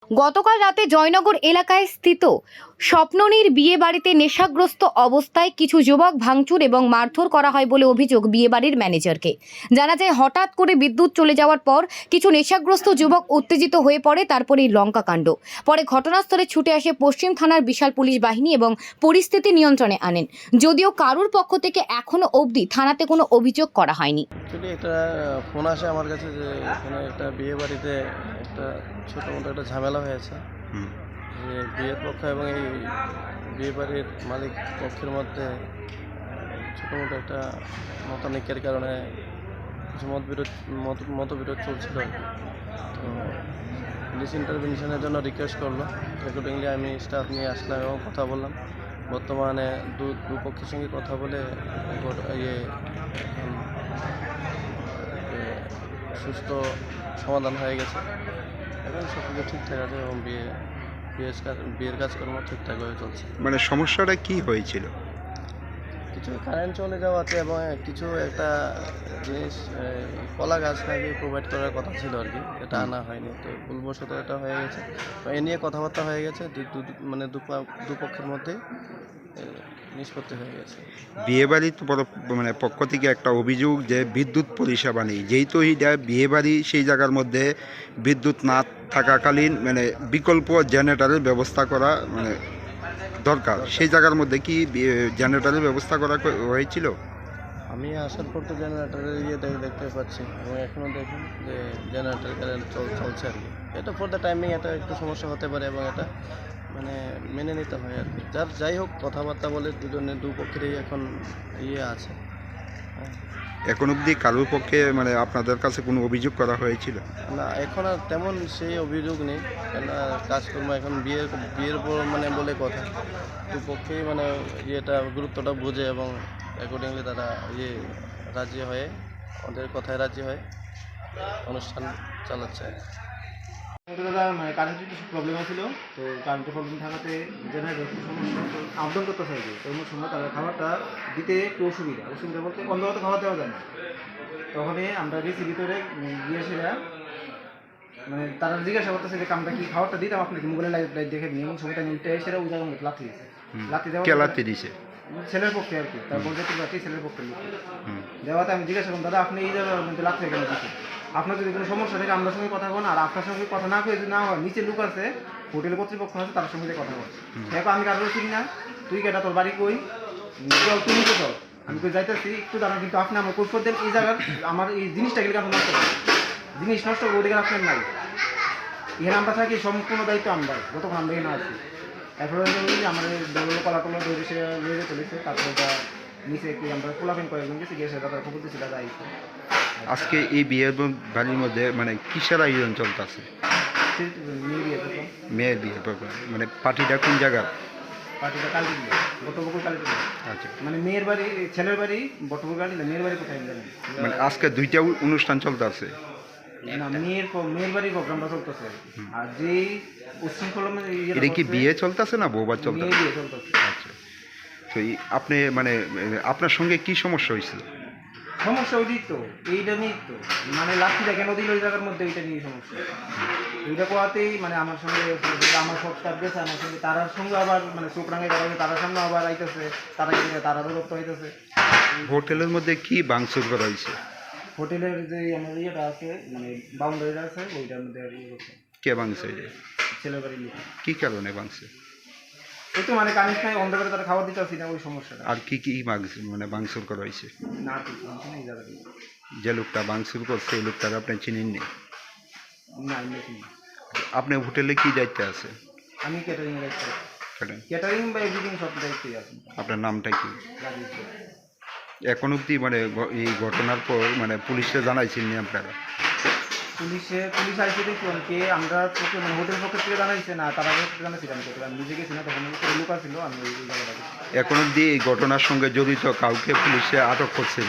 গতকাল রাতে জয়নগর এলাকায় স্থিত স্বপ্ননীর বিয়ে বাড়িতে নেশাগ্রস্ত অবস্থায় কিছু যুবক ভাঙচুর এবং মারধর করা হয় বলে অভিযোগ বিয়েবাড়ির ম্যানেজারকে। জানা যায় হঠাৎ করে বিদ্যুৎ চলে যাওয়ার পর কিছু নেশাগ্রস্ত যুবক উত্তেজিত হয়ে পড়ে, তারপরে লঙ্কাকাণ্ড। পরে ঘটনাস্থলে ছুটে আসে পশ্চিম থানার বিশাল পুলিশ বাহিনী এবং পরিস্থিতি নিয়ন্ত্রণে আনেন। যদিও কারুর পক্ষ থেকে এখনো অবধি থানাতে কোনো অভিযোগ করা হয়নি। একটা ফোন আসে আমার কাছে যে এখানে একটা বিয়ে বাড়িতে একটা ছোটো মোটো একটা ঝামেলা হয়েছে, যে বিয়ের পক্ষ এবং এই বিয়ে বাড়ির মালিক পক্ষের মধ্যে ছোটো মোটো একটা মতানৈক্যের কারণে কিছু মতবিরোধ চলছিল। তো পুলিশ ইন্টারভেনশনের জন্য রিকোয়েস্ট করলো। অ্যাকর্ডিংলি আমি স্টাফ নিয়ে আসলাম এবং কথা বললাম। বর্তমানে দুপক্ষের সঙ্গে কথা বলে সুস্থ সমাধান হয়ে গেছে। এখন সব কিছু ঠিকঠাক আছে এবং বিয়ের কাজকর্ম ঠিকঠাকভাবে চলছে। মানে সমস্যাটা কি হয়েছিল? কিছু কারেন্ট চলে যাওয়াতে এবং কিছু একটা জিনিস কলা গাছ নাকি প্রোভাইড করার কথা ছিল আর কি, এটা আনা হয়নি। তো ভুলবশত এটা হয়ে গেছে। তো এ নিয়ে কথাবার্তা হয়ে গেছে, মানে দুপক্ষের মধ্যে নিষ্পত্তি হয়ে গেছে। বিয়েবাড়ির মানে পক্ষ থেকে একটা অভিযোগ যে বিদ্যুৎ পরিষেবা নেই, যেহেতু এইটা বিয়েবাড়ি, সেই জায়গার মধ্যে বিদ্যুৎ না থাকাকালীন মানে বিকল্প জেনারেটরের ব্যবস্থা করা মানে দরকার। সেই জায়গার মধ্যে কি জেনারেটরের ব্যবস্থা করা হয়েছিল? আমি আসার পর তো জেনারেটারের দেখতে পাচ্ছি এবং এখনও দেখুন যে জেনারেটার কারেন্ট চলছে আর কি। এটা ফর দ্য টাইমিং এটা একটু সমস্যা হতে পারে এবং এটা মানে মেনে নিতে হয় আর কি। যাই হোক, কথাবার্তা বলে দুপক্ষেরই এখন আছে। এখন অবধি কারোর পক্ষে মানে আপনাদের কাছে কোনো অভিযোগ করা হয়েছিল না, এখন আর তেমন সেই অভিযোগ নেই, কেন কাজকর্ম এখন বিয়ের মানে বলে কথা। দুপক্ষেই মানে গুরুত্বটা বোঝে এবং অ্যাকর্ডিংলি তারা রাজি হয়ে, ওদের কথায় রাজি হয়ে অনুষ্ঠান চালাচ্ছে। দাদা মানে কারেন্টের কিছু প্রবলেম ছিল, তো কারেন্টের প্রবলেম থাকাতে জেনারেটর সমস্যা আপডাউন করতে চাইবে। তো অন্য সময় তাদের খাবারটা দিতে একটু অসুবিধা বলতে অন্ধকার তো খাবার দেওয়া যায় না। তখনই আমরা গেছি ভিতরে গিয়ে সেটা মানে তারা জিজ্ঞাসা করতেছে যে কামটা কি খাবারটা দিতাম আপনাকে, মোবাইলে লাইট দেখে নিয়ে এমন সময়টা নিতে সেটা ওই জায়গার মধ্যে লাথি দিয়েছে। লাথি দিয়েছে ছেলের পক্ষে আর কি, তারপর যেতে পারছি ছেলের পক্ষে দেওয়াতে আমি জিজ্ঞাসা করলাম, দাদা আপনি এই জায়গার মধ্যে লাথি কেন দিচ্ছি? আপনার যদি কোনো সমস্যা থাকে আমরা সঙ্গে কথা বল, আর আপনার সঙ্গে কথা না করে যদি না হয় নিচে লোক আছে, হোটেল কর্তৃপক্ষ আছে, তার সঙ্গে কথা বল। দেখো আমি কারোর চিনি না, তুই কেটা তোর বাড়ি কই, চল তুই নিচে চল, আমি কই যাইতেছি একটু দাঁড়ান, কিন্তু আপনি আমার কৈফিয়ত দেন এই জায়গার আমার এই জিনিসটা গেলে আপনি নষ্ট করেন, জিনিস নষ্ট করে ওদিকে আপনার নাই। এখানে আমরা থাকি সম্পূর্ণ দায়িত্ব আমরা, যতক্ষণ আমরা এখানে আছি। এরপরে আমাদের দৌড়লো কলাটলা দৌড়ে সে লেগে চলেছে। তারপরে নিচে কি আমরা পোলাপেন কয়েকজন গেছি, গিয়ে দাদা খবর দিচ্ছি, দাদা আইছে। আজকে এই বিয়ের বাড়ির মধ্যে মানে কিসের আয়োজন চলতেছে? মেয়ের বিয়ে মানে পার্টিটা কোন জায়গার? পার্টিটা কালীপুর, বটবকুল কালীপুর। আচ্ছা, মানে মেয়ের বাড়ি, ছেলের বাড়ি বটবকুল কালী, মেয়ের বাড়ি কোথায় জানেন? মানে আজকে দুইটা অনুষ্ঠান চলতেছে না, মেয়ের বাড়ির প্রোগ্রামটা চলতেছে। আর যেই উচ্ছৃঙ্খল এটা কি বিয়ে চলতেছে না বৌবার চলতেছে? বিয়ে চলতেছে। আচ্ছা, তো আপনি মানে আপনার সঙ্গে কি সমস্যা হয়েছিল? সমস্যা ওইটাই তো, এইটা নিয়েই তো, মানে লাঠিটা কেন দিল ওই জায়গার মধ্যে, এইটা নিয়ে সমস্যা। এইটা কোয়াতেই মানে আমার সঙ্গে আমার সব স্টাফ গেছে আমার সঙ্গে, তারার সঙ্গে আবার মানে চোখ রাঙে দাঁড়াবে, তারার সামনে আবার আইতেছে, তারা গেলে তারা দূরত্ব হইতেছে। হোটেলের মধ্যে কি ভাঙচুর করা হয়েছে? হোটেলের যে আমার ইয়েটা আছে মানে বাউন্ডারিটা আছে, ওইটার মধ্যে আর ইয়ে করছে। কে ভাঙছে? ছেলের বাড়ির লোক। কি কারণে ভাঙছে? ওই তো মানে কানিস নাই, অন্ধকারে তারা খাবার দিতে আসি না, ওই সমস্যাটা। আর কি কি মানে ভাঙচুর করা হয়েছে? না কিছু এই জায়গাটা যে লোকটা ভাঙচুর করছে এই লোকটাকে আপনি চিনেননি? না এমনি। আপনি হোটেলে কি দায়িত্বে আছে? আমি ক্যাটারিং এর দায়িত্ব, ক্যাটারিং বা এভরিথিং সব দায়িত্বই আছে। আপনার নামটা কি? এখন অবধি মানে এই ঘটনার পর মানে পুলিশে জানাইছেন আপনারা? পুলিশ আইসে দেখুন কে আমরা মানে হোটেল পক্ষ থেকে জানাইছে না, তারা জানাইছি আমি নিজে গেছি না, তখন লোক ছিল আমি ওই জায়গাটা। এখন অবধি এই ঘটনার সঙ্গে জড়িত কাউকে পুলিশে আটক করছেন?